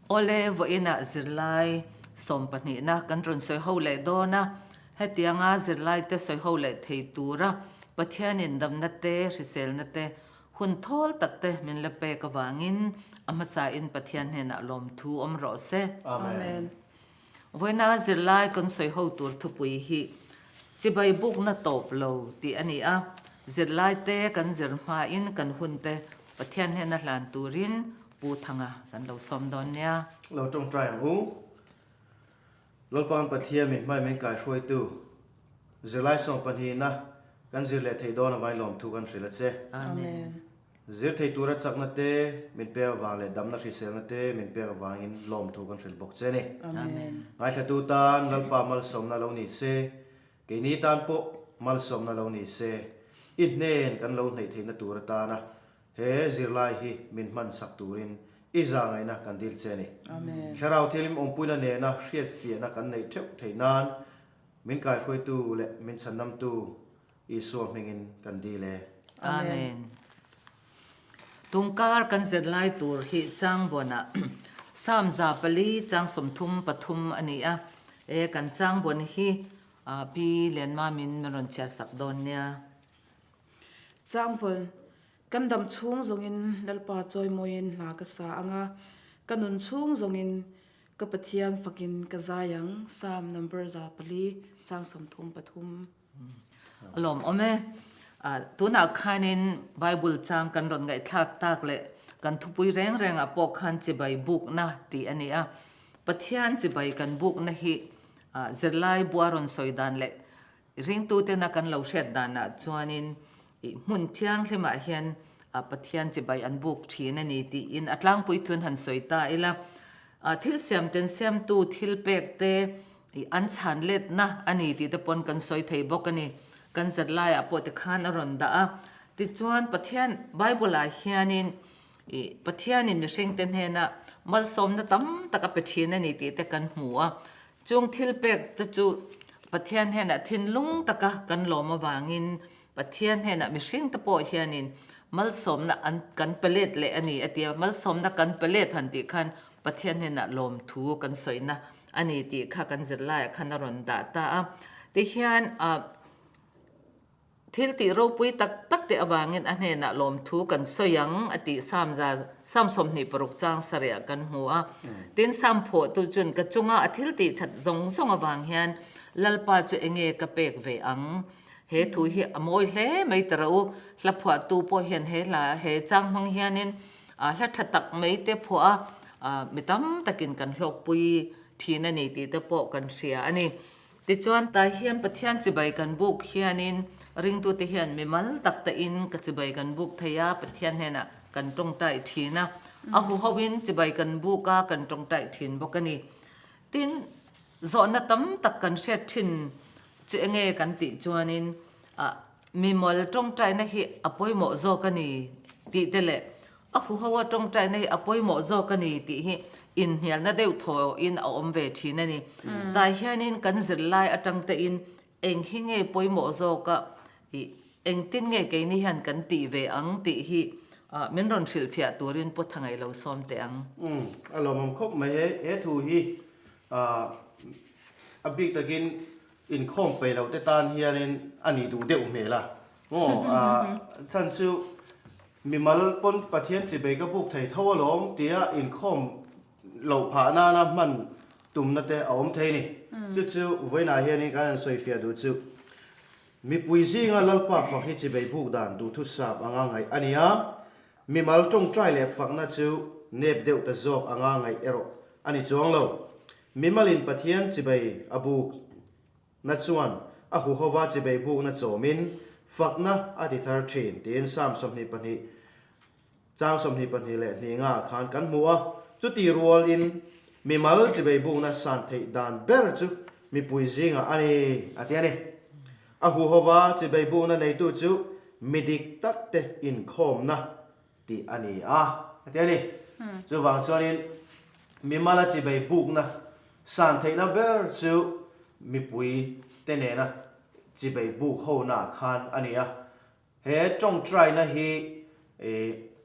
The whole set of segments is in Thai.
โอเลวอินะซิลไลสมปนินะกันรุนสวยหูเลโดนะเฮตียงอาซิลไลเตสวยหูเลเทตูระปะเทียนินดำนัตเตริเซลนัตเตหุ่นทอลตักเตมินเลเปกวางินอามาสาอินปะเทียนเฮนะลมทูอมรอเซอาเมนเวนาซิลไลกันสวยหูตูร์ทุปุยฮีจิบายบุกนาตบโลตีอันนี้อ่ะซิลไลเตกันซิลมาอินกันหุ่นเตปะเทียนเฮนะลานตูรินปูทังอ่ะกันเราสมดอนเนี่ยเราจงใจหูเราปานปะเทียมินไม่กายช่วยตู้จะไล่ส่งปัญหานะกันจะเละเทดอนเอาไว้ลมทุกันสิละเซอาเมนจะเทตัวรักจักนัดเตมินเปียวางเลยดำนัดสิเซลนัดเตมินเปียววางอินลมทุกันสิลบกเซนี่อาเมนไอ้ตัวตานเราปามัลสมนาลงนี่เซกินีตานโปมัลสมนาลงนี่เซอินเนนกันลงในเทนตัวตานะเฮจิไลฮีมินมันสักตูรินอีจางไงนะกันดิลเซนี่ชาเราเทลิมองปุยนันเนนะเชียดเฟียนะกันในเทปเทนานมินกายช่วยตูและมินสันนำตูอีสวมเงินกันดีเลยอาเมนตุงการกันเสร็จไล่ตัวฮิจังบนะสามจาปลีจังสมทุมปทุมอันนี้อ่ะกันจังบนฮิปีเลียนมามินมรอนเชียสักดอนเนี่ยจังฝนกันดำชุ่งจงอินนัลปาจอยมอินหากษาอ่างกันนุนชุ่งจงอินกับปะเทียนฝักินกะจายังสามนัมเบอร์จาปลีจังสมทุมปทุมอารมณ์อเมตัวนักขันินไบเบิลจางกันรอนไงทักตักเลยกันทุบุยแรงอ่ะปกขันจิบายบุกนะตีอันนี้อ่ะปะเทียนจิบายกันบุกนะฮิเซลไลบัวรอนสอยดันเลยริงตัวเตนักกันเหลาเช็ดดันนะจวนนินมุนเทียงที่มาเห็นปะเทียนจิบายอันบุกทีนั่นนี่ตีอินอัตลังปุยทุนหันสอยตาอีละทิลเสียมเต็นเสียมตูทิลเป็กเตอันชันเล็ดนะอันนี้ตีตะปนกันสอยไทยบอกกันนี่กันเสร็จไล่ปวดขานอรอนดาติจวนปะเทียนไบเบิลเฮียนินปะเทียนนี่มีเชิงเต็นเฮนะมัลสมนะตั้มตะกับปะเทียนนี่ตีแต่กันหัวจงทิลเป็กตะจูปะเทียนเฮนะทินลุงตะกะกันหลอมาวางินปะเทียนเฮนะมีเชิงตะโปเฮียนินมัลสมนะอันกันเปเลตเลยอันนี้เดียมัลสมนะกันเปเลตหันติคันปะเทียนเฮนะลมทูกันสวยนะอันนี้ตีข้ากันเสร็จไล่ขันอรอนดาตาติเฮียนทิลติรูปุยตักเตอวางินอันเฮนะลมทูกันสยังอติสามสมนิปรุกจางเสรียกันหัวตินสามโพตุจุนกระจุงอาทิลติฉัดจงอวางเฮียนลัลปาจุเองกะเปกเวอังเฮทุยอโมยเล่ไม่ตระอุลับผัวตูปเฮียนเฮลาเฮจังมังเฮียนินลัดตักไม่เตผัวมิตั้มตะกินกันหลกปุยทีนั่นนี่ตีเตปอกันเสียอันนี้ติจวนตาเฮียนปะเทียนจิบายกันบุกเฮียนินริงตัวเทียนมีมัลตักตะอินกับจิบายกันบุกทยาปะเทียนเฮนะกันตรงใต้ทีนะหูฮาวินจิบายกันบุกกันตรงใต้ทีนบอกกันนี่ตินโซนตั้มตักกันเสียทินจะเงยกันติจวนนินมีมอลตรงใจนะฮีอภัยหมอโซกันนี่ติเตเลหูฮาวตรงใจนะฮีอภัยหมอโซกันนี่ติฮีอินเฮียนน่ะเดียวถอยอินเอาอมเวทีนั่นนี่แต่เฮียนินกันสิไลจังเตอินเองหิเงยปอยหมอโซก็เองตินเงยกันนี่หันกันตีเวอังติฮีมินรอนสิลเฟียตัวรินปวดทางไงเราซ้อมเตอังอารมณ์มันครบไหมเฮทูฮีอบิกตะกินอินคอมไปเราแต่ตานเฮียนินอันนี้ดูเดี่ยวเมล่ะโอ้ฉันซูมีมัลปนปะเทียนสิเบก็บุกไทยทั่วหลงเดียอินคอมเราผ่าหน้านะมันตุ่มนั่นแต่เอาอมเทนี่จู่ๆไว้หน้าเฮียนี่กันสวยเฟียดูจู่มีปุยซีงาลัลปาฝักให้จิบไปบุกด่านดูทุสาบอ่างไงอันนี้ฮะมีมัลจงใจเลยฝักนั่นจู่เน็บเดียวแต่จบอ่างไงเอโรอันนี้จวงเรามีมัลินปะเทียนจิบไปอบุกนั่นส่วนหูเขาว่าจิบไปบุกนั่นโจมินฝักนะอธิษฐานเทนเตียนสามสมนิปนิจางสมนิปนิเลยนี่ง่าขานกันหัวจุดที่รัวลินมีมัลจิบไปบุกนั่นสันเทดานเบรจุมีปุยซิงอันนี้อันนี้หูเขาว่าจิบไปบุกนั่นในตัวจุมีดิกตักเตอินคอมนะที่อันนี้อันนี้จุวางส่วนนี้มีมัลจิบไปบุกนะสันเทนะเบรจุมีปุยเตเนนะจิบไปบุกเขาหน้าขานอันนี้เฮจงใจนะเฮ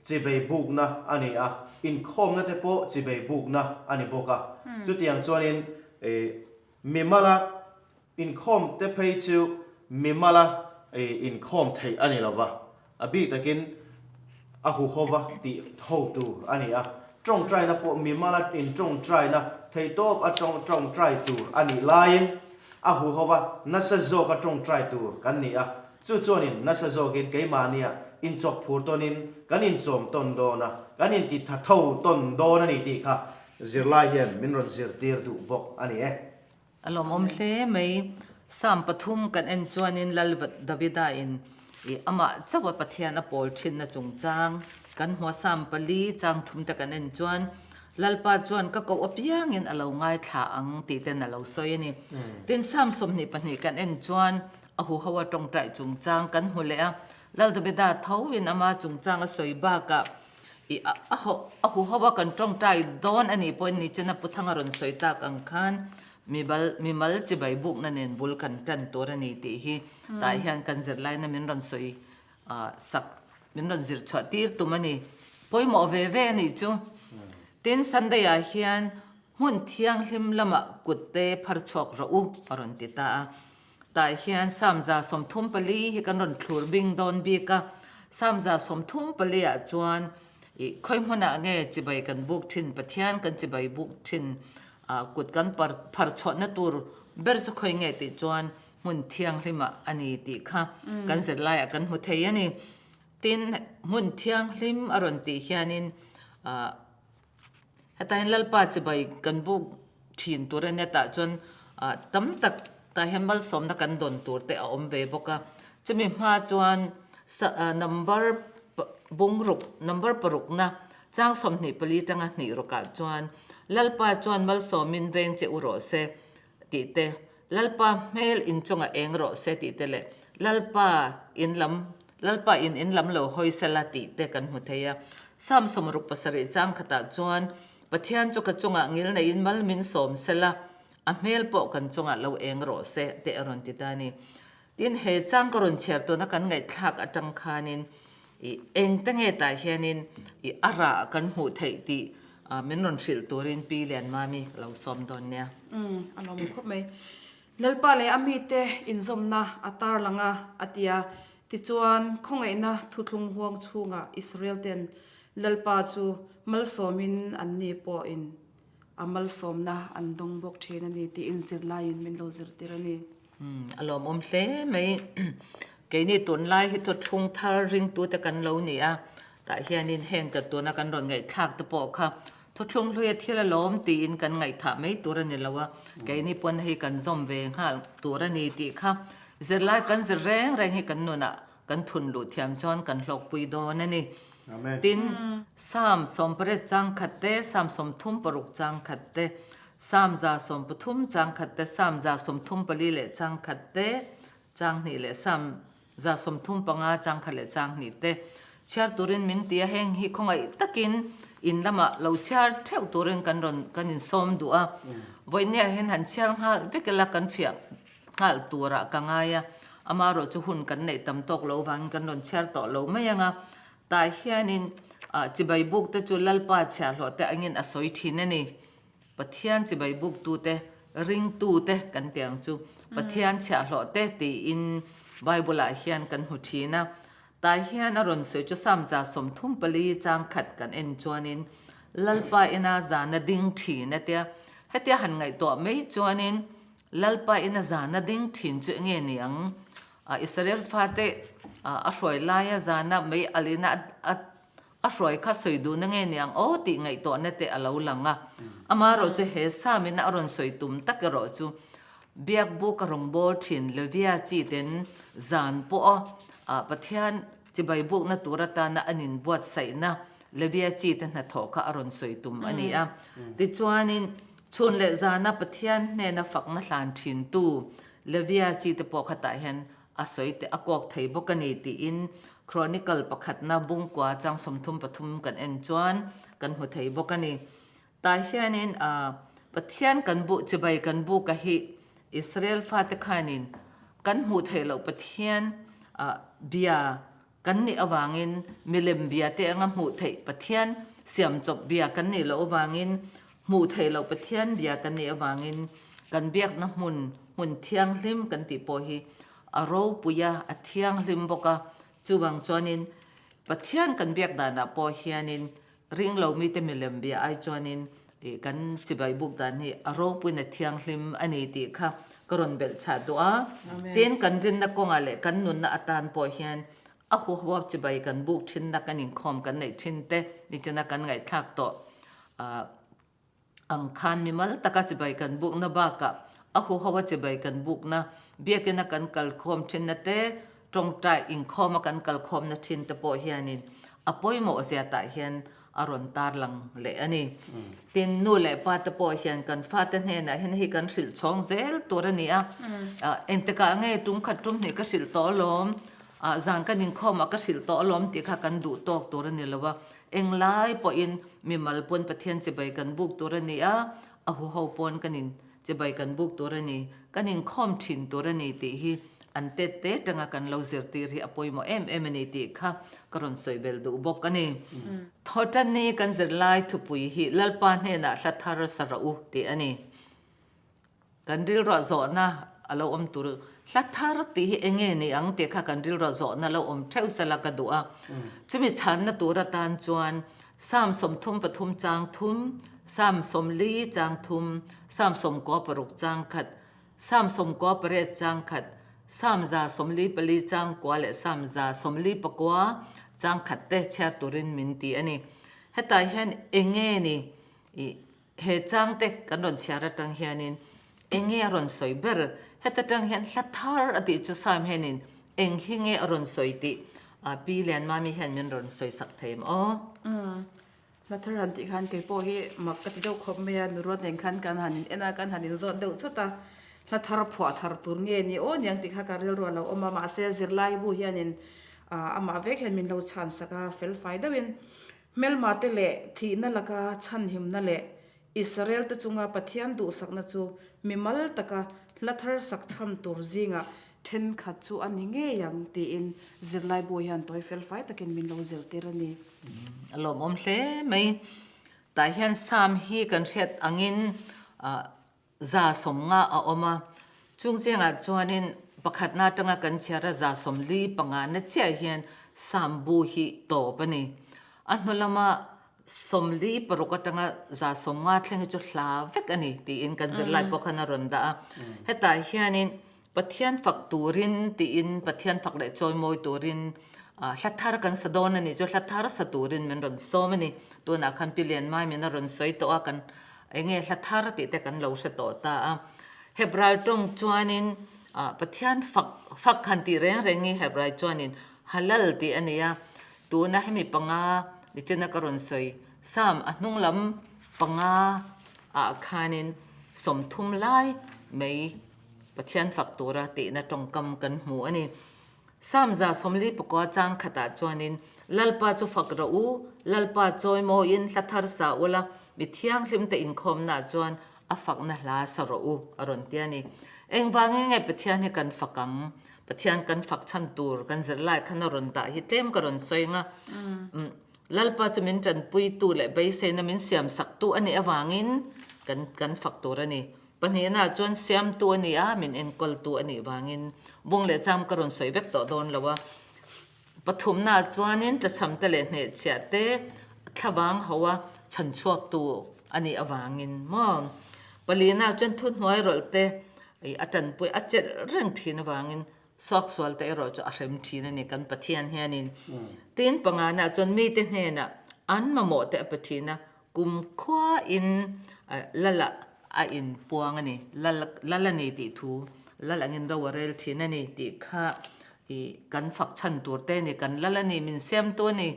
จิ Chibaibukna ani a inkhom na te po Chibaibukna ani boka chu tiang chuanin mimala inkhom te phei chu mimala inkhom thei ani lova abi takin ahu hova ti ho tu ani a trong try na po mimala in trong try na thei top a trong try tu ani lain ahu hova nasa zo ka trong try tu kan ni a chu chuanin nasa zo kin keimania in chok phur tonin kanin chom ton do na kanin ti tha tho ton do na ni ti kha zirlai hian min ron zir tir du bok ani alom hle mai sam pathum kan en chuanin lalvat davida in ama chawa pathian a pol thin na chungchang kan hua sam pali chang thum ta kan en chuan lalpa chuan ka ko apiang in alo ngai thla ang ti ten alo soi ni tin sam som ni pani kan en chuan a hu hawa tong tai chungchang kan hu le a lal davida thawin ama chungchang a soi ba ka a hu hawa kan tong tai don ani point ni chena puthanga ron soi tak ang khan mimal Chibaibukna nen bul kan tan torani ti hi ta hian kan zirlai na min ron soi sak min ron zir chwa tir tumani poimo ve ve ni chu tin sunday a hian hun thiang hlim lama kutte phar chok ro u aron ti ta hian samza somthum pali hi kan ron thlur bing don bi ka samza somthum pali a chuan khoi hmona nge chibai kan buk thin pathian kan chibai buk thin kut kan phar chho na tur ber chu khoi nge ti chuan mun thiang hlima ani ti kha kan zirlai kan hu thei ani tin mun thiang hlim aron ti hianin hatain lalpa chibai kan buk thin turane ta chuan tam tak ta hemal som na kan don tur te a om ve boka chimi ma chuan number bungruk number paruk na chang som ni pali tanga ni roka chuan lalpa chuan mal somin veng che uro se ti te lalpa mel in chunga eng ro se ti te le lalpa in lam lo hoi sala ti te kan hu theya sam som ruk pasari chang khata chuan pathian chu ka chunga ngil na in mal min som sela a mel po kan chunga lo eng ro se te aron ti tani tin he chang karon cher to na kan ngai thak atang khanin eng tange ta hianin ara kan hu thei ti min ron hril turin pi lian mami lo som don nia alom khop mai lalpa le ami te inzom na atar langa atia ti chuan khongai na thuthlung huang chunga Israel ten lalpa chu mal somin anni po in amal somna andong bok thena ni ti in zirlai in min lo zir tirani alom hle mai ke ni tun lai hi thuthlung thar ring tu te kan lo ni a ta hianin heng ka tu na kan ron ngai thak te po kha thuthlung hlui thila lom ti in kan ngai tha mai turani lawa ke ni pon hi kan zom ve hal turani ti kha zirlai kan zirreng reng hi kan nuna kan thun lu thiam chon kan hlok pui don ani amen tin sam som pare chang khatte sam som thum paruk chang khatte sam za som pathum chang khatte sam za som thum pali le chang khatte chang ni le sam za som thum panga chang khale chang ni te char turin min tia heng hi khongai takin in lama lo char theu turin kan ron kan in som du a voinia hen han char hal vekela kan fiak hal tura kangaya amaro chu hun kan nei tam tok lo wang kan ron char to lo mayanga ta hianin Chibaibuk te chu lalpa cha hlo te angin asoi thin ani pathian Chibaibuk tu te ring tu te kan tiang chu pathian cha hlo te ti in bible a hian kan hu thina ta hian aron soi chu samza som thum pali chang khat kan en chuanin lalpa ina zana ding thi na tia hetia han ngai to mei chuanin lalpa ina zana ding thin chu nge niang Israel fate a hroi laia zana mei alina a hroi kha soi du na nge niang o ti ngai to na te alo langa amaro che he samina aron soi tum takero chu biak bu ka rong bol thin levia chi ten zan po pathian Chibaibukna turata na anin buat sai na levia chi ten na thoka aron soi tum ani a ti chuanin chun le zana pathian ne na fak na hlan thin tu levia chi te po khata hen asoi te akok thei bokani ti in chronicle pakhat na bungkwa chang somthum pathum kan en chuan kan hu thei bokani ta hianin pathian kan bu chibai kan bu ka hi Israel fa te khanin kan hu thei lo pathian bia กันนี่อวางินมิเลมเบียเตงหมู่ไทยปะเทียนเสียมจบเบียกันนี่เราอวางินหมู่ไทยเราปะเทียนเบียกันนี่อวางินกันเบียกน้ำมุนเทียงลิมกันติโปฮีอารมปุยาอเทียงลิมบกะจูบังจวนินปะเทียนกันเบียกดานาโปฮียนินริงเรามีแต่มิเลมเบียไอจวนินกันจิบายบุกดานี่อารมปุยนเทียงลิมอันนี้ติค่ะกรอนเบลชาดัวเตียนกันจินนักกงอะไรกันนุนนาอัตานโปฮียนอะหัวจิบายกันบุกชินนักกันอินคอมกันในชินเตนิจนักกันไงทักโตอังคารมีมัลตะกัจิบายกันบุกนาบากะอะหัวจิบายกันบุกนะเบียกันนักกันกัลคอมชินนัเตตรงใจอินคอมกันกัลคอมนัชินตะโปฮียนินอปอยโมเสียตาเฮียนอารอนตาลังเลอันนี้ตินนู่นแหละปาตะโปเฮียนกันฟาตันเฮนะเห็นให้กันสิลช่องเซลตัวนี้เอ็นตะกะไงตุงขัดตุงนี่ก็สิลโตล้อมจางกันยิงข้อมาก็สิลโตล้อมติค่ะกันดูตอกตัวนี้แล้วว่าเอ็งไล่ปอินมีมัลปนประเทศจะไปกันบุกตัวนี้หัวเขาปนกันนินจะไปกันบุกตัวนี้กันยิงข้อมถินตัวนี้ติฮีอันเตเตจังกันเราเสียตีรีอปอยโมเอ็มนี่ติค่ะกรอนสวยเบลดูบอกกันนี่ทอดันนี่กันจะไล่ทุปุยฮีลัลปานเฮน่ะลัทธารสระอุติอันนี้กันดิลรอโซนะเราตุรลัทธารติเองนี่อังเตค่ะกันดิลรอโซนะเราเท่าสลักดูจะมีฉันนะตัวตานจวนสามสมทุมปทุมจางทุมสามสมลีจางทุมสามสมกอปรุกจางขัดสามสมกอปเรศจางขัดสามจาสมลีปลีจางกว่าและสามจาสมลีปกว่าจางขัดเตเชตุรินมินตีอันนี้เหตุใดเห็นเองนี่เหตุจางเตกันรอนเชียร์ตังเฮียนินเองรอนสวยเบอร์เหตุจังเห็นลัทธาร์อดีจุสามเฮนินเองหิงรอนสวยติปีเลียนมามีเห็นมันรอนสวยสักเทมลัทธาร์ติขันเกยโปฮีมักกติเจ้าคอมเมียนรวดเองขันกันหันเอ็นากันหันซอนเดือดสุดตาลัทธาร์ผัวทาร์ตุร์เงี้ยนี่โอ้ยังติข้าการเรียนรู้เรามาเสียจิรไลบุเฮียนินมาเวกเห็นมินเราชันสักเฟลไฟด์วินเมลมาเตเล่ที่นั่นละก็ชันหิมนั่นแหละอิสราเอลตะจุงปะเทียนดูสักนั่นจูมิมัลตะกะลัทธาร์สักชันตัวจิงเทนขัดจูอันนี้เงี้ยยังตีอินจิรไลบุเฮียนตัวเฟลไฟด์ตะกินมินเราเจลเตอร์นี่ลมเล่ไม่แต่เห็นสามฮีกันเช็ดอังินซาสมงาอมาจุงเสียงจวนนินประคัดนาจังกันเชียร์ซาสมลีปังานเชียเห็นสามบูฮีโตปนี่อันนู้นละมาสมลีปรุกตังซาสมงาเทงจุดลาเวกอันนี้ตีอินกันจะไล่ปกันนรนดาเหตุแต่เห็นนินปะเทียนฝักตูรินตีอินปะเทียนฝักเล็กจอยมวยตูรินลัทธาร์กันสะดอนนี่จุดลัทธาร์สะตูรินมันรอนโซมันนี่ตัวนักขันพิเลียนไม่มันรอนสวยตัวกันไอ้เงี้ยลัทธาร์ติแต่กันเราเสตตาเฮบรายตรงจวนินปะเทียนฝักขันตีเร่งงี้เฮบรายจวนินฮัลลัลตีอันนี้ตัวน่ะให้มีปังดิฉันนักรอนสวยสามนุ่งลำปังขานินสมทุมไล่ไม่ปะเทียนฝักตัวระติน่ะตรงกำกันหัวนี่สามจาสมลีปกว่าจางขตาจวนินลัลปาจูฝักระอูลัลปาจอยโมอินลัทธาร์สาวละมิเทียงลิมแต่อินคอมน่ะจวนฝักน่ะลาสระอูอรอนเตียนี่เองวางไงปะเทียนให้กันฝักังปะเทียนกันฝักชันตูร์กันจะไล่ขันรอนตาฮิเต็มกรอนสวยงะลัลปาจะมินจันปุยตูและใบเซนมินเสียมสักตูอันนี้วางินกันฝักตัวนี่ปัญหาน่ะจวนเสียมตัวนี้มินเอ็นกอลตัวนี้วางินวงเล็จำกรอนสวยเวกต่อโดนแล้วว่าปฐมน่ะจวนนี้จะทำแต่เล็กเนี่ยเสียเต้ขวางเขาว่าฉันชวกตัวอันนี้วางินมั่งปลีน่ะจนทุนหัวรถเต้อาจารย์ปุยอาจจะเรื่องทีนวางินสวกสวลแต่เราจะอาศัยทีนั่นนี่กันปะเทียนเฮียนินตีนปังงานน่ะจนมีเต้นเฮน่ะอันมาหมดแต่ปะทีนะกุมขวาอินละอินปวงอันนี้ละนี่ติทูละเงินเราเรลทีนั่นนี่ติข้ากันฝักชันตัวเต้นี่กันละนี่มินเสียมตัวนี่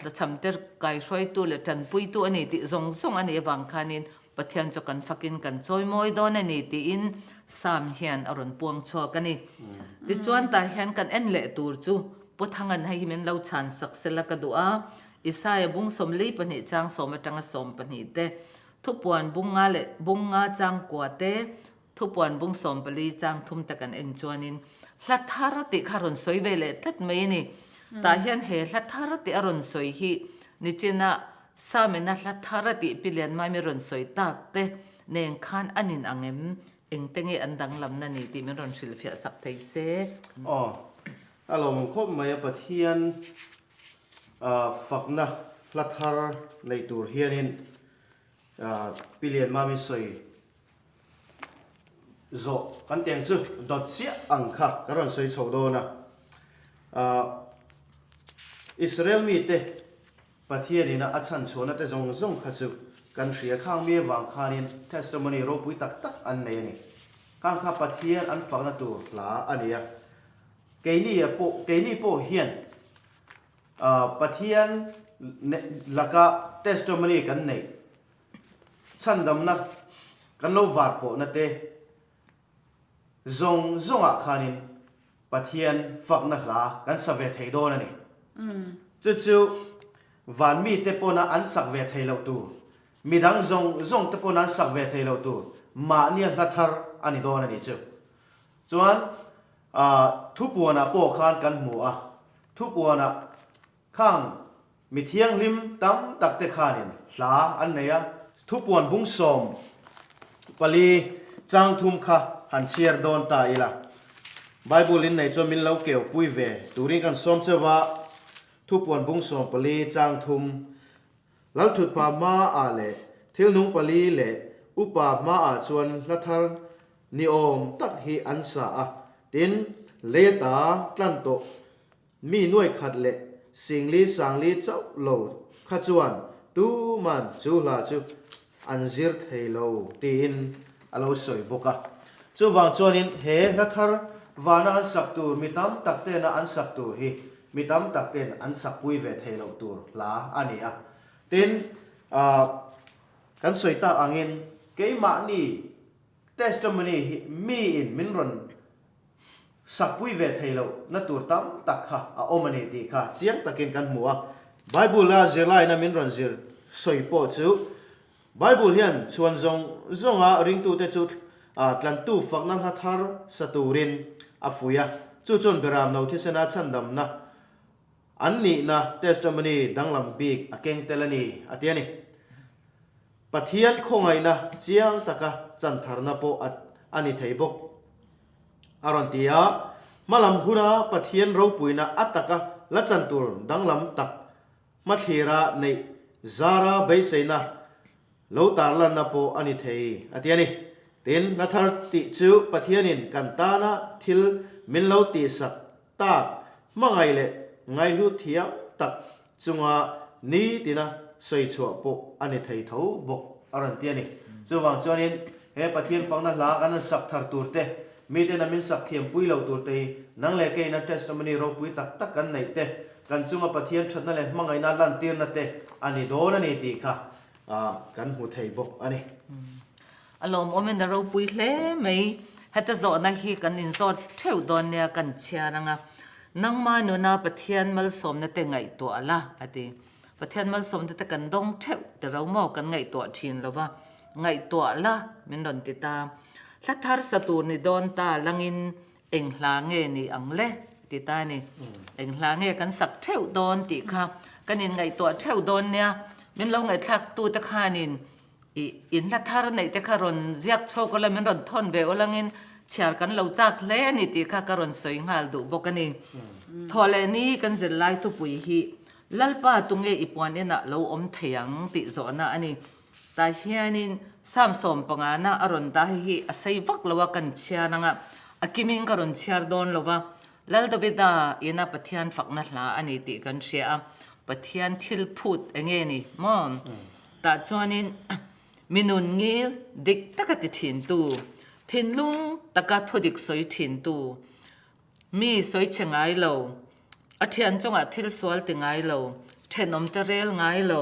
จะทำเตอร์ไก่ช่วยตัวเลยจันปุยตัวนี่ติส่งอันนี้บางคานินปะเทียนจะกันฝักินกันช่วยมวยโดนนี่ติอินสามเฮียนอรุณปวงชอกันนี่ดิจวนตาเฮียนกันเอ็นเละตัวจูพุทธังกันให้มันเราชันสักเสละกันดูอิสายบุ้งสมลีปนิจางสมจังสมปนิเตทุกปวนบุ้งงาเละบุ้งงาจางกว่าเตทุกปวนบุ้งสมปลีจางทุ่มตะกันเอ็นจวนินลัทธาร์ติคารอนสวยเวเลตัดไม่นี่ ตาเฮียนเฮลัทธารติอรุณสวยฮีนิจินะสามินะลัทธารติปิเลียนไม่มีรุนสวยตักเตเนงคานอันนินอังเอ็มเองเตงอันดังลำนันนี่ที่มีรุนศิลปิสักไทยเสอ๋ออารมณ์ครบมาปะเทียนฝักนะลัทธารในตัวเฮียนินปิเลียนมามีสวยโจกันเตียงจูดอดเสียอังค่ะกระรันสวยโฉดนะอิสราเอลมีเตประเทศนี้นะอาจารย์ชวนแต่จงขัดสุกันเสียข้างเมียวางคานินเทสต์มันนี่รูปวิตักอันนี้นี่ข้างข้าประเทศอันฝังนั่นตัวหลาอันนี้เกนี่โปเฮียนประเทศลักก็เทสต์มันนี่กันนี่ฉันดำนักกันโลวาดโปนั่นเตจงอ่ะคานินประเทศฝักนั่นหลากันสเวทไทยโดนั่นนี่จู่ๆวันมีเตปอนะอันสักเวทไทยเราตัวมีดังจงเตปอนะสักเวทไทยเราตัวมาเนี่ยลัทธาอันนี้โดนั่นนี่จู่ส่วนทุบปัวนะปอคานกันหัวทุบปัวนะข้างมีเทียงริมตั้มตักเตคานินหลาอันไหนอะทุบปวนบุ้งสมปลีจางทุมค่ะหันเชียร์โดนตายละไบเบิลลินในจอมินเล่าเกี่ยวปุยเวตูริกันสมเจว่าทุบปวนบุ้งสมปลีจางทุมลัลทุดปามาอาเลทิลนุงปลีเลอุปามาอาชวนลัทธานิอมตักฮีอันสาตินเลตาตันโตมีหน่วยขัดเลสิงลีสังลีเจ้าโลขจวนตูมันจูลาจูอันซิร์เทโลตีนอโลสวยบุกะจูวางจวนินเฮลัทธาวานาอันสักตูมีตั้มตักเตนะอันสักตูฮีมีตั้มตักเตนอันสักปุยเวเทโลตูลาอันนี้อ่ะตีนกันสวยตาอังเงินเกี่ยมานี่เทสต์มันนี่มีอินมินรันสักปุยเวทเฮโลนั่นตัวตั้มตักค่ะอมันนี่ตีค่ะเสียงตะกินกันหัวไบเบิลละเจไลนะมินรันเจอสวยโปจูไบเบิลเฮียนชวนจงริงตูเตจูตันตูฝักนั้นฮัทฮาร์สตูรินอฟุยะจู่จนเบรามนาวที่เสนาชันดำนะอันนี้นะเทสต์มันนี่ดังลำบีกเก่งเตลนี่อันนี้ปะเทียนคงไงนะเจียงตะกะจันทร์นะโปอันนี้ไทยบกอารอนตียามาลำหุนาปะเทียนเราปุยนะอัตตะกะละจันตุรดังลำตักมาเทียระในซาราเบย์เซนะโลตาลันนะโปอันนี้ไทยอันนี้เต็นนัทติจูปะเทียนินกันตานะทิลมินโลตีสักตากมาไงเละไงลุเทียมตักจงอานี้ตินะสวยชัวโปอันนี้ไทยเท่าบกอรันเตียนี่จู่วางจวนินเฮปะเทียนฟังนั้นลากันสักทาร์ตูร์เตมีเตนะมินสักเทียมปุยเหล่าตูร์เตนังเล่เกยนัทเทสต์มันนี่เราปุยตักกันไหนเตกันจงอาปะเทียนชัดนั่นแหละมาไงนั่นลันเตียนนั่นเตอันนี้โดนอันนี้ตีค่ะกันหูไทยบกอันนี้อารมณ์อเมนเราปุยเล่ไหมฮัตโซนะฮีกันอินโซเท่าดอนเนี่ยกันเชียร์นะนังมาโนนาปะเทียนมัลสมเนี่ยแต่ไงตัวละอะดีปะเทียนมัลสมแต่กันดงเท่าแต่เราเมากันไงตัวชินแล้วว่าไงตัวละมันโดนติดตามลัทธาสตูนี่โดนตาลังอินเอ็งลาเงนี่อังเล่ติดตานี่เอ็งลาเงกันสักเท่าโดนติค่ะกันอินไงตัวเท่าโดนเนี่ยมันเราไงทักตัวตะคานินอินลัทธาในแต่คารอนเจียกโชกแล้วมันรอนทนเบลลังอินเชียร์กันเราจากเล่นี่ติค่ะการอนสวยงามดูบอกกันนี่ทอเลนี่กันจะไล่ทุปุยฮีลัลป้าตุงเออีปวนเนี่ยนะเราอมเถียงติโซนะอันนี้ตาเชียนินสามสมปงานะอรอนตาฮีอาศัยวักเราว่ากันเชียร์นะอากิมิงการอนเชียร์โดนเราว่าลัลดบิดาอินะปะเทียนฝักนัดละอันนี้ติกันเชียร์ปะเทียนทิลพูดเองนี่มอนตาจวนินมินุนงี้เด็กตะกัดถิ่นตูถิ่นลุงตะกัดทดิกสวยถิ่นตูมีสวยเชงไงเราอาทิตย์จงอาทิตย์สวลติงไงเราเทนอมเตเรลไงเรา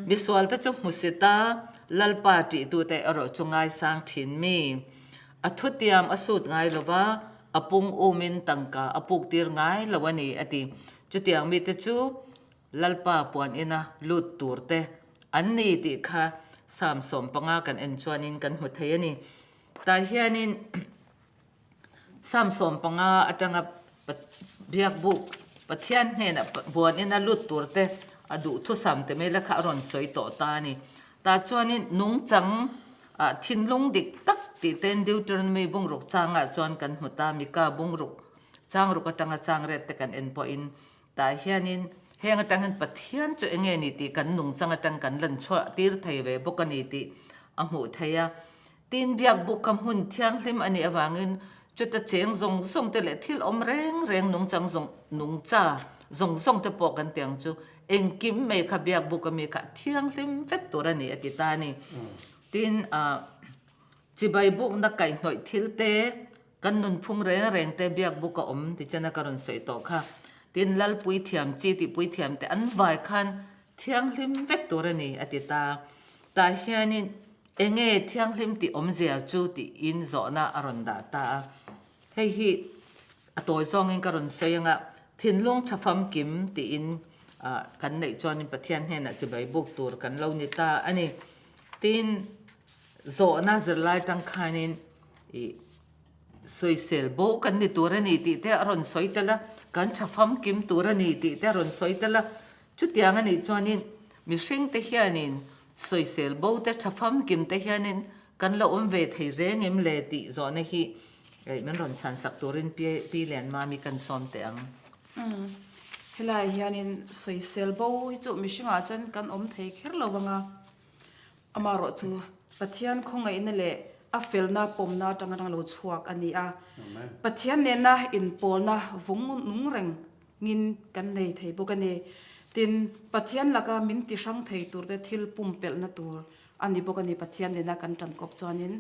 มีสวลตะจงมุสิตาลัลปาติตูแต่อรจงไงสร้างถิ่นมีอาทุติยามอสุดไงเราว่าอปุงโอมินตังกาอปุกตีร์ไงเราวันนี้อดีจุดที่ยังมีตะจูลัลปาปวนอินะลุดตูร์เตอันนี้ติค่ะสามสมปงากันเอ็นชวนินกันหัวเทียนี่แต่เฮียนินสามสมปงาอาจารย์เบียกบุก ปะเทียนเห็นบัวนี่น่าลุดตัวเตอดูทุสามแต่ไม่ละค่ะรอนสวยต่อตานี่ตาจวนนี่นุ่งจังทินลุงดิกตักติเต้นดิวจนไม่บุงรุกจางจวนกันหัวตามีกาบุงรุกจางรุกตังจางเรตกันเอ็นพออินตาเฮียนินเฮงตังกันปะเทียนจุเองเงนิติกันนุ่งจังตังกันลันชัวตีร์ไทยเวบกันนิติอหูไทยตีนเบียกบุกคำหุ่นเทียงลิมอันนี้อวางินจุดตะเจียงส่งเตเลทิลอมแรงนุ่งจังนุ่งจ้าส่งเตปอกันเตียงจูเองกิมไม่ขบียกบุกมีขะเทียงลิมเวทตัวนี้อติตานี่ตีนจิบายบุกนักไก่หน่อยทิลเตกันนุนพุ่งแรงเตบียกบุกก็ติจนาการุนสวยต่อค่ะตีนลัลปุยเทียมจีติปุยเทียมแต่อันวายคันเทียงลิมเวทตัวนี้อติตาตาเฮียนินเองเทียงลิมติเสียจูติอินโซนาอรอนดาตาเฮ้ยตัวซองเองการุนสวยงะทินลุงทัฟฟัมกิมติอินกันในจอนินปะเทียนเห็นจิบายบุกตัวกันเล่านิตาอันนี้ตีนโซน่าจะไล่ตั้งคานินสวยเซลโบกันในตัวนี้ติแต่อรอนสวยแต่ละกันทัฟฟัมกิมตัวนี้ติแต่อรอนสวยแต่ละจุดอย่างนี้จอนินมิเชิงเทียนินสวยเซลโบแต่ทัฟฟัมกิมเทียนินกันเล่าเวทให้เร่งเลติจอนี่ฮีมันรอนสันสักตัวรินปีเลียนมามีกันซ้อมเตียงเฮลายเฮียนินสวยเซลโบจุมิชิงอาจันกันเทคเฮร์ลวังอามารอจูปะเทียนคงไงนั่นแหละอาเฟลนาปมนาจังงังโลชวกอันนี้ปะเทียนเนี่ยนะอินโปนะวงนุ่งเร่งงินกันในไทยบุกันเนตินปะเทียนละก็มินติช่างไทยตัวเดทิลปุ่มเปลนะตัวอันนี้บุกันเนปะเทียนเนี่ยนะกันจันกบจอนิน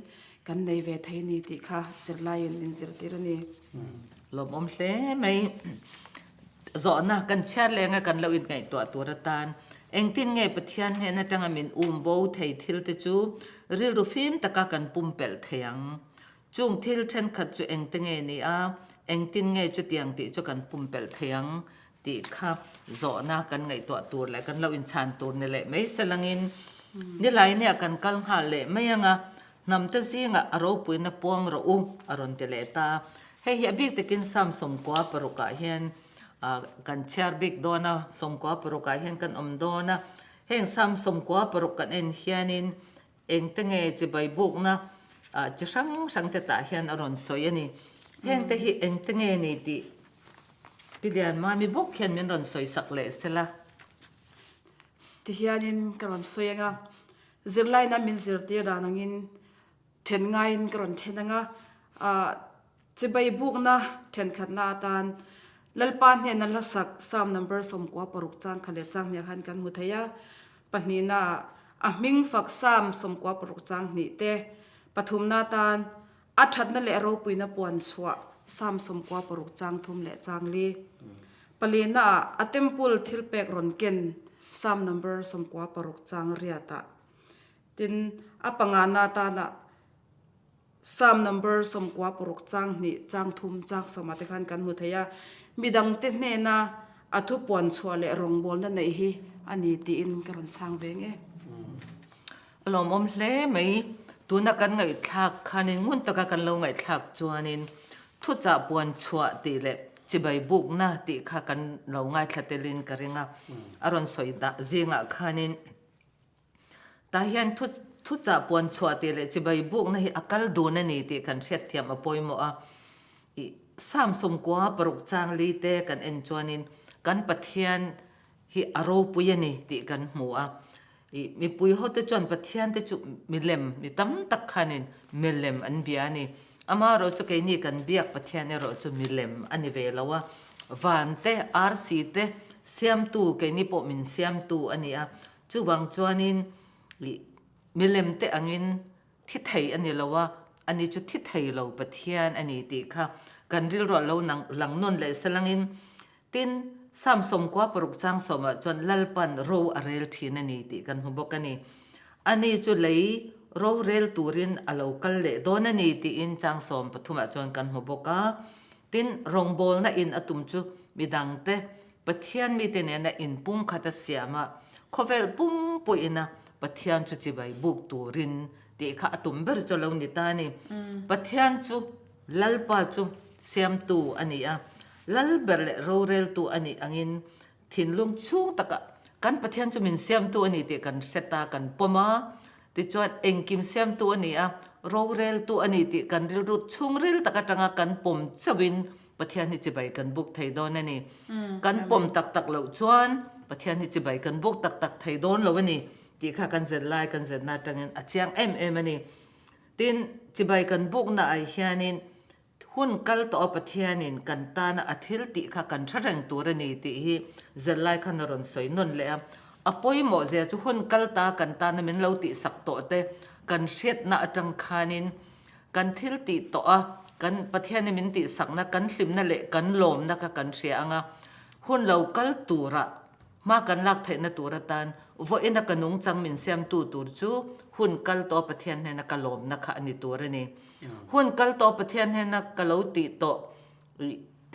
กันในเวทนี้ติค่ะสิรลายนินสิรติรนี่ลมเล่ไม่จอนะกันเชื่อแรงกันเราอินไงตัวระตานเองตินไงปะเทียนเห็นจังมินโบไทยทิลเตจูเรื่องรูฟิมตะกากันปุ่มเปลเทียงจุงทิลเช่นขัดจูเองติงไงนี่เองตินไงจุดยังติจูกันปุ่มเปลเทียงติครับจอนะกันไงตัวแหละกันเราอินชานตัวนี่แหละไม่สลังอินนี่ไรเนี่ยกันกัลหาเละไม่ยังนำตัวซิงอารมณ์ปุยนับปวงเราอารมณ์เตเลตาให้เฮียบิ๊กตะกินซ้ำสมกว่าปรุกะเฮียนกันเชียร์บิ๊กโดนะสมกว่าปรุกะเฮียนกันโดนะเฮงซ้ำสมกว่าปรุกันเอ็นเฮียนินเองตั้งเงจิบายบุกนะจะช่างเตตาเฮียนอารมณ์สวยนี่เฮงแต่ฮีเองตั้งเงนี่ดิพิเดียนมามีบุกเฮียนมีอารมณ์สวยสักเละเสละที่เฮียนินกรันสวยงะซิรไลน่ะมินซิรตีดานังินเทนไงน์กรอนเทนงะจิบายบุกนะเทนขัดนาตานลลปานเนี่ยนั่นละสักสามนัมเบอร์สมกว่าปรุกจางขเลจางเนี่ยขันกันมุทัยปนีน่ะมิงฝักสามสมกว่าปรุกจางนี่เตปฐุมนาตานชัดนั่นแหละเราปุยนับวันชัวสามสมกว่าปรุกจางทุมและจางลีปลีน่ะเต็มปุลทิลเปกรอนเกนสามนัมเบอร์สมกว่าปรุกจางเรียตะตินปังานาตานะสามนัมเบอร์สมกว่าปรุกจางนี่จางทุมจางสมาธิขันกันมุทัยมีดังเตเนนะทุปวนชัวเลรงบอลนั่นไหนฮีอันนี้ตีอินกรันช่างเวงลมเล่ไม่ตัวนักกันไงทักคันินงุนตะกันเราไงทักจวนนินทุจ่าปวนชัวตีเล็บจิบายบุกนะตีข้ากันเราไงทัดเตลินกริงอารอนสวยดาเจียงคันินตาเห็นทุจ่าปวนชัวตีเล็บจิบายบุกนะฮีอักลดูนั่นนี่ตีกันเช็ดเทียมอภัยมัวสามสมกว่าปรุกจางลีเตกันเอ็นจวนินกันปะเทียนฮีอารมณ์ปุยนี่ตีกันหัวมีปุยเขาจะจวนปะเทียนจะจุมีเล็มมีตั้มตักขันินมีเล็มอันเบียนี่อามาเราจะแค่นี้กันเบียกปะเทียนเราจะมีเล็มอันนี้เวลาว่าวันเตอาร์ซีเตเสียมตูแค่นี้พอมินเสียมตูอันนี้จุบางจวนินมีเล็มเตอังินที่ไทยอันนี้เราว่าอันนี้จุดที่ไทยเราปะเทียนอันนี้ตีค่ะกันริลรอเราหลังนนเลยสลังอินตินสามสมกว่าปรุกจางสมจนลัลปันโรอเรลทีนันนี่ตีกันหุบกันนี่อันนี้จุดเลยโรเรลตูรินอโลกัลเลโดนนี่ตีอินจางสมปฐุมจนกันหุบกะตินรงบอลน่ะอินอตุมจุมีดังเตปะเทียนมีเตเนี่ยน่ะอินปุ่มขัดเสียมาโคเวลปุ่มปุยนะปะเทียนจุจิบายบุกตูรินตีข้าตุมเบอร์จุลงนิตานี่ปะเทียนจุลัลปาจุเสียมตูอันนี้ lal ber le ro rel tu ani angin thin lung chung taka kan pathian chu min siam tu ani te kan seta kan poma ti chuan engkim siam tu ani a ro rel tu ani ti kan ril rut chung ril taka tanga kan pom chawin pathian hi chibai kan buk thei don ani kan pom tak tak lo chuan pathian hi chibai kan buk tak tak thei don lo ani ti kha kan zirlai kan zirna tangin achiang em ani tin chibai kan buk na ai hianin hun kal to pathianin kan ta na athil ti kha kan tharang turani ti hi zirlai khan ron soi non le apoi mo je chu hun kal ta kan ta na min lo ti sak to te kan hriat na atang khanin kan thil ti to a kan pathian min ti sak na kan hlim na le kan lom na ka kan hria anga hun lo kal tura ma kan lak thei na tura tan vo ina kanung chang min siam tu tur chu hun kal to pathian he na ka lom na kha ani turani hun kal to pathian he na ka lo ti to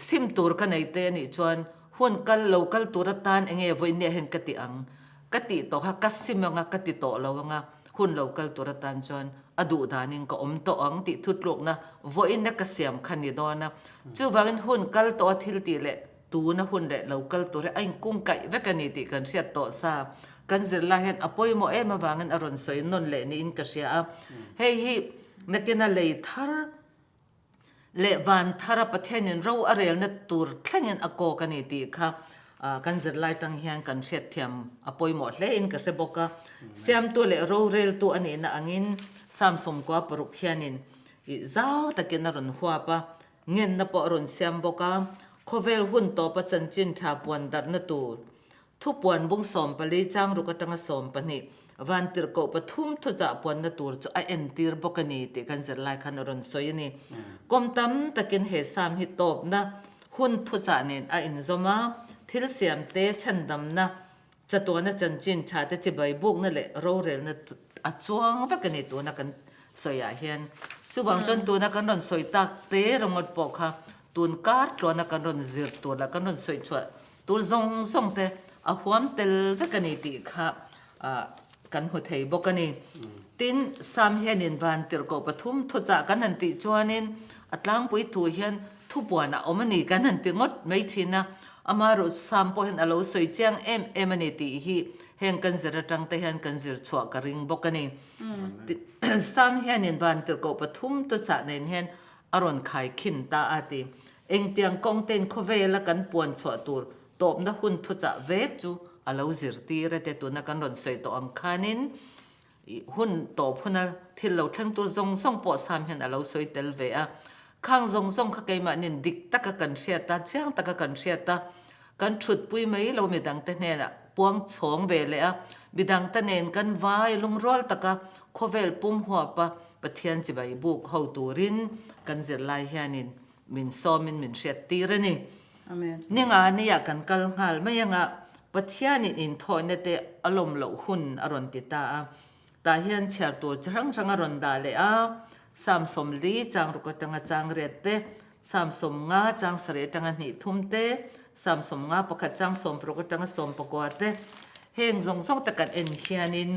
sim tur ka nei te ni chuan hun kal lo kal tura tan enge voi ne hen ka ti ang ka ti to ha ka sim nga ka ti to lo nga hun lo kal tura tan chuan adu danin ka om to ang ti thut lok na vo in na ka siam khani do na chu bangin hun kal to thil ti le tu na hun le local tu re ain kung kai vekani ti kan sia to sa kan zirla hen apoi mo ema wangan aron soi non le ni in ka sia hei hi nakina le thar le van thara pathianin ro arel na tur thlangin ako kani ti kha kan zirlai tang hian kan hriat thiam apoi mo hle in ka se boka siam tu le ro rel tu ani na angin samsom kwa paruk hianin i zau takin ron huwa pa ngen na po ron siam boka khovel hun to pa chan chin tha puan dar na tur thu puan bung som pali chang ru ka tanga som pani van tir ko pathum thu cha puan na tur chu a en tir bokani te kan zirlai khan ron soyani kom tam takin he sam hi top na hun thu cha nen a in zoma thil siam te chandam na chato na chan chin tha te Chibaibuk na le ro rel na a chuang vakani tu na kan soya hian chu bang chon tu na kan ron soi tak te rongot pokha tun kar tlona kan ron zir tu la kan ron soi chwa tur zong te a huam tel vekani ti kha kan hu thei bokani tin sam hianin van tir ko pathum thu cha kan han ti chuanin atlang pui thu hian thu puana omani kan han ti ngot mei thina amaru sam po hen alo soi chiang em ani ti hi heng kan zira tang te hian kan zir chwa ka ring bokani sam hianin van tir ko pathum tu cha nen hen aron khai khin ta ati eng tiang kong ten khovela kan puan chwa tur top na hun thu cha vek chu alo zir ti re te tu na kan ron soi to ang khanin hun top huna thil lo thang tur zong song po sam hen alo soi tel ve a khang zong kha kai ma nin dik taka kan hria ta chiang taka kan hria ta kan thut pui mai lo mi dang te ne na puang chong ve le a bidang ta nen kan vai lung rol taka khovel pum huwa pa pathian Chibaibuk ho turin kan zirlai hianin min somin min hriat tirani amen ninga niya kan kal ngal mayanga pathianin in thoine te alom lo hun aron ti ta ta hian chhar tur charang aron da le a sam som li chang ruka tanga chang ret te sam som nga chang sare tanga ni thum te sam som nga pakhat chang som ruka tanga som pakwa te heng zong takan en hianin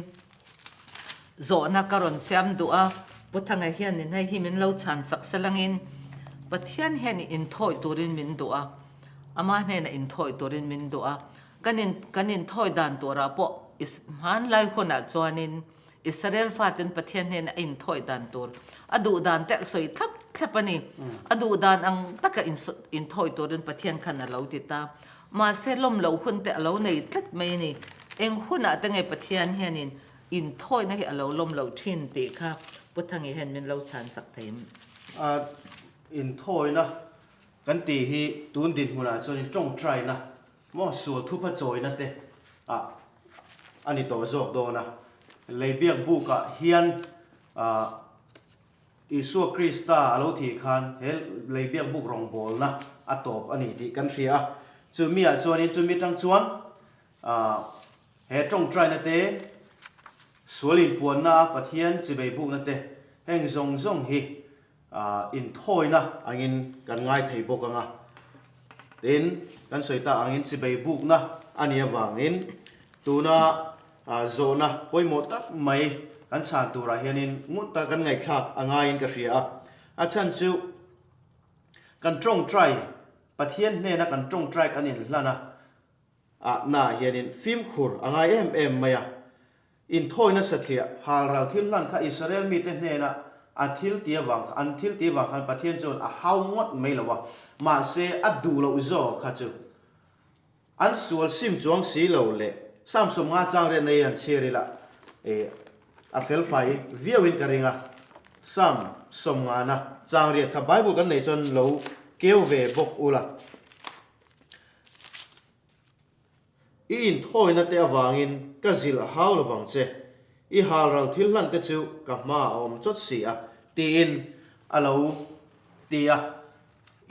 zo na karon siam du a puthanga hianin hai himin lo chan sak salangin pathian hian in thoi turin min du a ama hne na in thoi turin min du a kanin thoi dan tura po is man lai khona chuanin Israel fatin pathian hne na in thoi dan tur adu dan te soi thap thlapani adu dan ang taka in thoi turin pathian khana lo ti ta ma selom lo hun te lo nei tlat mai ni eng huna te ngai pathian hianin in thoi na hi alo lom lo thin te kha puthangi hen min lo chan sak theim in thoi na kan ti hi tun din huna chon in tong try na mo sul thu pha choi na te ani to zok do na leibiak buka hian Isu Krista alo thi khan he leibiak buk rong bol na atop ani ti kan thria chumi a chuanin chumi tang chuan he tong try na te sualin puan na pathian Chibaibuk na te heng zong hi in thoi na angin kan ngai thei bok anga tin kan soita angin Chibaibuk na ani awangin tuna zona poimo tak mai kan chan tura hianin ngun ta kan ngai thak angain ka hria a chan chu kan tong try ประเทศเนี่ยนะกันจงใจกันนี่ละนะน่าเห็นฟิล์มขุรอ่างมาอ่ะอินโทยนะสัตย์ฮาราที่ลั่นข้าอิสราเอลมีแต่เนี่ยนะอันทิลตีวังคันประเทศจนฮาวงดไม่ละวะมาเสอดูเราอุจอข้าจูอันส่วนซิมจวงสีเราเลยสามสมงาจางเรียนในอันเชียริละอัฟเฟลไฟวิววินกันเองสามสมงานะจางเรียนข้าไบเบิลกันในจนเราเกี่ยวเวบกอุละอินโทยนัดเตะวางินก็จิลฮาวละวังเจอีฮาราลทิลลันเตจูกับมาอมจดเสียตีอินอาเราตี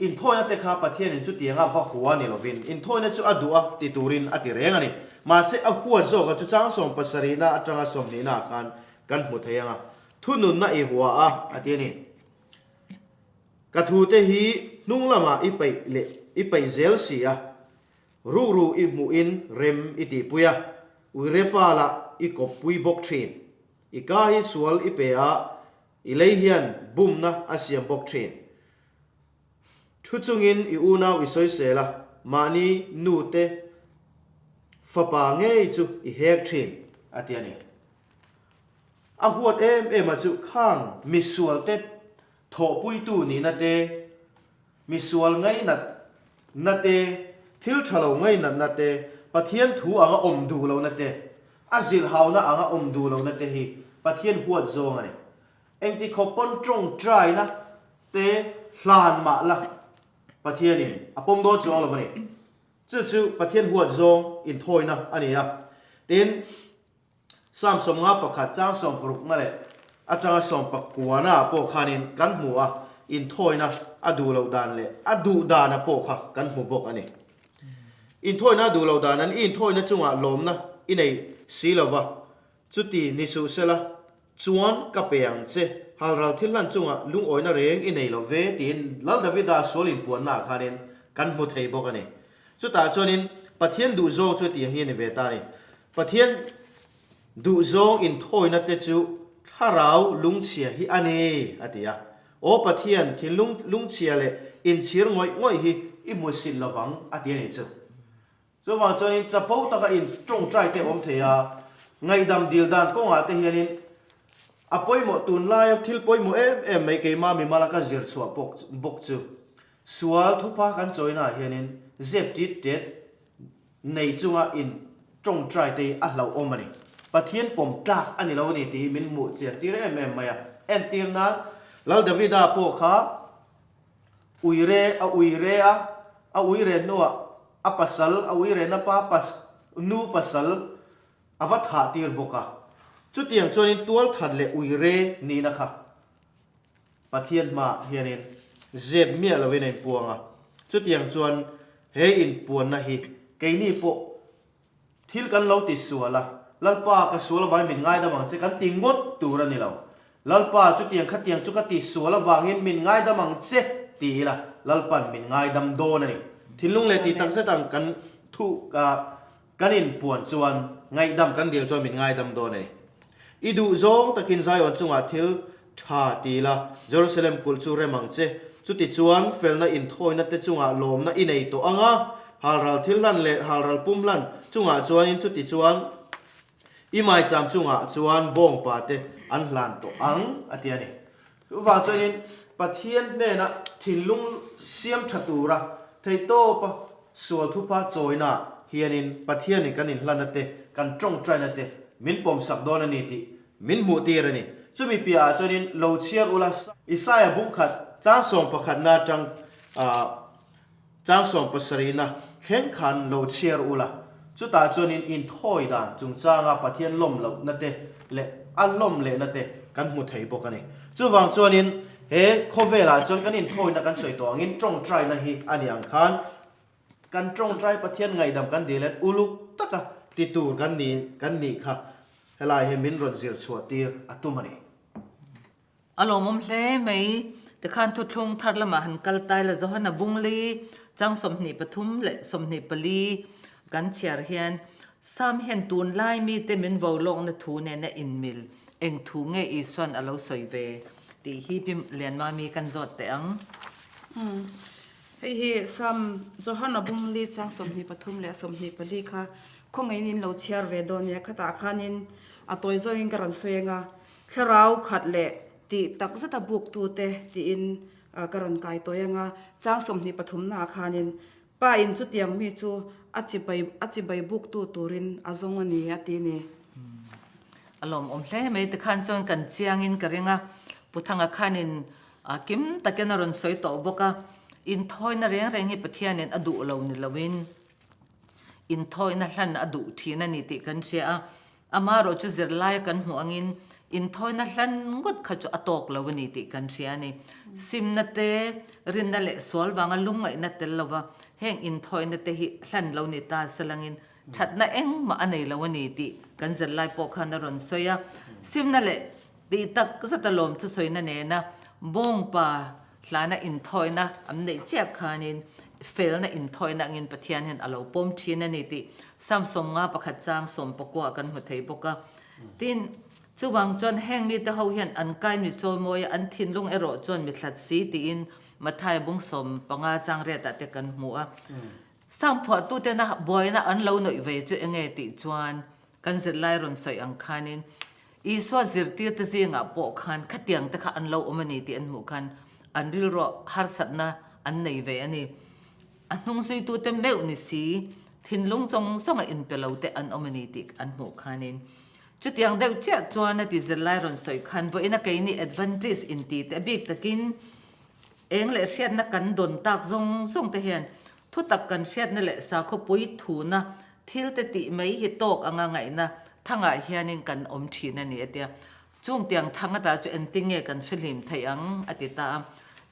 อินโทยนัดเตะข้าประเทศนินจุดเตียงว่าหัวนี่เราวินอินโทยนัดจูอดัวติตูรินอติเรงอันนี้มาเสอหัวโจกับจุจ้างส่งปัสรีนาจังส่งนี่นากันหมดเทียงทุนุนน่ะอีหัวอตินี่กระทูเตหีนุ่งละมาอีไปเซลเสียรูอิมูอินเรมอิติปุยอุเรปาละอีกบปุยบกทรีนอีกาฮิสวลอีเปียอีเลเฮียนบุมนะอาเซียมบกทรีนทุจุงินอีอูนาวอีสอยเสละมานีนูเตฟปาเงยจูอีเฮกทรีนอาเตียนี่อาหัวมาจูข้างมิสวลเตโถปุยตูนี่นะเตมิสวลไงนัดเตทิลชะโลไงนัดเตปะเทียนถูอ่างอมดูเรานัดเตอาจิลฮาวนะอ่างอมดูเรานัดเตฮีปะเทียนหัวโจงอันนี้เอ็งที่เขาปนจงใจนะเตลานมาละปะเทียนนี่ปมโดนจงเราวันนี้จู่ปะเทียนหัวโจงอินโทยนะอันนี้เต็นสามสมงาประคัดจ้างสมปรุกนั่นแหละอาจารย์สมปกัวนะพวกขานินกันหัวอินโทยนะอดูเราดานเลยอดูดานะพวกขากันหัวบกอันนี้อินโทยนะดูเราดานั้นอินโทยนะจุงลมนะอินไอสีละวะจุดที่นิสุเสละจวนกับเปียงเจฮาราที่ลั่นจุงลุงอ้อยนะเรงอินไอละเวตินลัลดาวิดาโซลินปวนนาขานินกันหัวไทยบกอันนี้จุดตาจวนินปะเทียนดูโจจุดที่เฮียนเวตานี่ปะเทียนดูโจอินโทยนะเตจูถ้าเราลุงเชียฮิอันนี้อะติยาโอปะเทียนที่ลุงเชียเลยอินเชียง่อยฮิอิมุสิลละวังอะติยานี่จูว่าจนจะพูดตะกินจงใจเตะอมเทียไงดำดีลดานก็อาเตเฮียนินอภัยหมดตุนไล่ทิลปอยหมดไม่เกี่ยมามีมาลากาจิรสัวบกจูสัวทุพากันจอยน่ะเฮียนินเจ็บจิตเด็ดในจังอินจงใจเตะอัลลาอมมันนี่ปะเทียนผมตากอันนี้เราเนี่ยตีมินหมู่เสียตีเรไม่เอ็นตีมนั้นแล้วเดวิดาโปขาอุยเรนัวอปัสสลอุยเรนปาปัสนูปัสสลอวัฏหาตีรบกะจุดอย่างจวนตัวถัดเลอุยเรนี่นะครับปะเทียนมาเฮียนินเจ็บเมียเราเวในปวงจุดอย่างจวนเฮอินปวนนะฮีไกนี่โปทิลกันเราติดสัวละลัลปากระสัวละวายมินง่ายดมังเจกันติงงดตูรันนี่เราลัลปาจุดอย่างขัดอย่างจุกติสัวละวางินมินง่ายดมังเจตีละลัลปันมินง่ายดำโดนนี่ทิลุงเลตีตังเสตังกันทุกันอินปวนส่วนง่ายดำกันเดียวจนมินง่ายดำโดนนี่อีดูโจงตะกินใจวันจุงอาทิลชาตีละเยรูซาเล็มกุลจูเรมังเจจุดติจวนเฟลนะอินโทยนัดเตจุงอาลมนะอินไอตัวอ่างฮารัลทิลลันเลฮารัลปุ่มลันจุงอาจวนอินจุดติจวนอีไม่จำจุงจวนบงปาเตอันหลันตัวอังอันที่นี่ว่าจวนปะเทียนเนี่ยนะทิลุงเสียมชัตุระไทโตปะสวลทุพาจอยนะเฮียนินปะเทียนนี่กันอินหลันนั่นเตกันจงใจนั่นเตมินปมสักโดนนี่ติมินมูตีระนี่จุมีปีอาจวนโลเชียร์อุลัสอิสายบุกขัดจ้างส่งประคัดนาจังจ้างส่งปัสรีนะเข็นขันโลเชียร์อุลาจุดตาจวนอินทอยดานจุงจ้างปะเทียนล่มเหล่านั่นเตเละอันล่มเละนั่นเตกันหุดไทยบอกกันนี่จุดวางจวนเฮโคเวลาจนกันอินทอยนักกันสวยตัวงินจงใจนะฮีอันยังคันกันจงใจปะเทียนไงดำกันดีเล็ดอุลุตะกะติตูกันนี่ค่ะเฮลายเฮมินรอนซิลชัวตีร์อัตุมันนี่อารมณ์เล่ไม่แต่การทุทงทัดละมาหันกัลตายละจะหันบุงลีจังสมนิปทุมและสมนิปลีกันเชียร์เฮียนสามเห็นตูนไล่มีเต็มินวอลลงในทูเนนอินมิลเอ็งทูเงอีส่วนอโลสวยเวตีฮีพิมเลียนมามีกันจดแต่ง Hei sam Johanna bung li chang somni pathum le somni pali kha khongai nin lo chiar ve don ya khata khanin atoi zo in karan soenga tharau khat le ti tak zata buk tu te ti in karan kai toyanga chang somni pathum na khanin pa in chu tiang mi chu achibai buk tu turin azong ani ati ni alom hle me te khan chon kan chiang in karinga puthanga khanin kim takenaron soi to boka in thoina reng hi pathianin adu lo ni lawin in thoina hlan adu thina ni ti kan sia amaro chu zirlai kan hu angin in thoina hlan ngot kha chu atok lo ni ti kan sia ni simna te rinna le sol wanga lungai na tel lawa heng in thoina te hi hlan lo ni ta salangin thatna eng ma anei lo ni ti kan zirlai po khana ron soya simna le ti tak zatalom chu soina ne na bong pa hlana in thoina amne chek khanin felna in thoina ngin pathian hen alo pom thina ni ti samsom nga pakhat chang som pakwa kan hu thei boka tin chuwang chon heng mi te ho hian an kai mi chol moi an thin lung ero chon mi thlat si ti in mathai bung som panga chang re ta te kan mu a sam pho tu te na boina an lo noi ve chu enge ti chuan kan zirlai ron soi ang khanin iswa zirti te zinga po khan khatiang te kha an lo omani ti an mu khan an ril ro har satna an nei ve ani anung sui tu te meu ni si thin lung song song in pelo te an omani ti an mu khanin chutiang deu che chuan na ti zirlai ron soi khan vo ina kai ni advantage in ti te big takin eng le hriat na kan don tak zong zong te hian thu tak kan hriat na le sa kho pui thu na thil te ti mai hi tok anga ngai na thanga hianin kan om thina ni atia chung tiang thanga ta chu ending nge kan film thai ang atita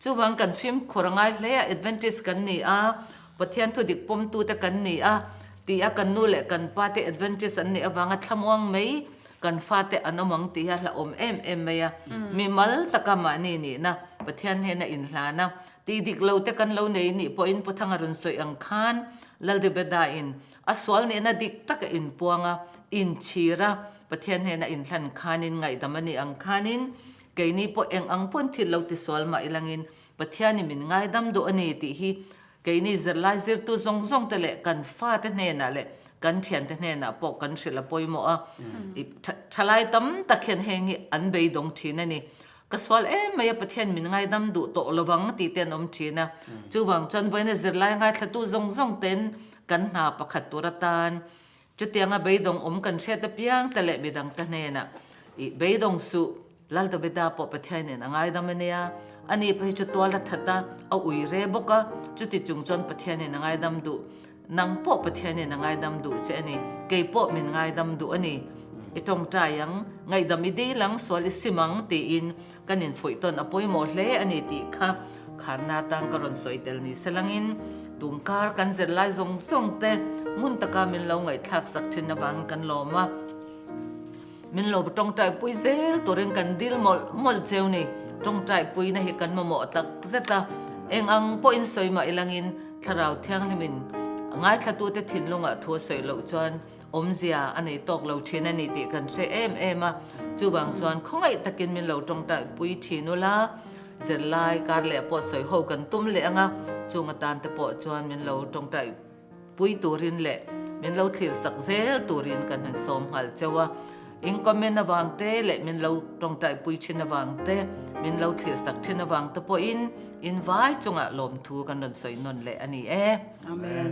chuwang kan film khorangai hle advantage kan ni a pathian thu dik pom tu te kan ni a ti a kan nu le kan pa te advantage an ni awanga thamwang mai kan fa te anomang ti ha la om em maya mi mal takama ni na pathian he na in hlana ti dik lo te kan lo nei ni po in puthanga run soi ang khan lal de beda in aswal ne na dik tak in puanga in chira pathian he na in hlan khanin ngai damani ang khanin keini po eng ang pon thil lo ti swal ma ilangin pathian min ngai dam do ani ti hi keini zirlai zir tu zong zong te le kan fa te ne na le kan thian te ne na po kan sila poimo a thalai tam takhen hengi an bei dong thina ni kaswal maya pathian min ngai dam du to lowang ti ten om thina chuwang chon boina zirlai ngai thatu zong zong ten kan na pakhat turatan chutianga beidong om kan seta piang tele bidang tanena I beidong su lalta beda po pathian ne ngai damania ani pai chu tola thata au ui re boka chuti chungchon pathian ne ngai dam du nang po pathian ne ngai dam du che ani ke po min ngai dam du ani itong tayang ngai dam ide lang swal simang ti in kanin foiton apoi mo hle ani ti kha kharna tang karon soitel ni selangin tungkar kan zirlai zong zong te mun taka min lo ngai thak sak thin na wang kan loma min lo tong tai pui zel toren kan dil mol cheu ni tong tai pui na hi kan mo tak zeta eng ang po in soi ma ilangin tharau thiang ni min ngai thatu te thin lunga thu soi lo chuan omzia anei tok lo thina ni ti kan se em a chuwang chuan khongai takin min lo tong tai pui thinula zirlai kar le po soi ho kan tum le anga chunga tan te po chuan min lo tong tai pui turin le min lo thlir sak zel turin kan han som hal chawa in comment na wang te le min lo tong tai pui chin na wang te min lo thlir sak thin na wang te po in vai chunga lom thu kan ron soi non le ani amen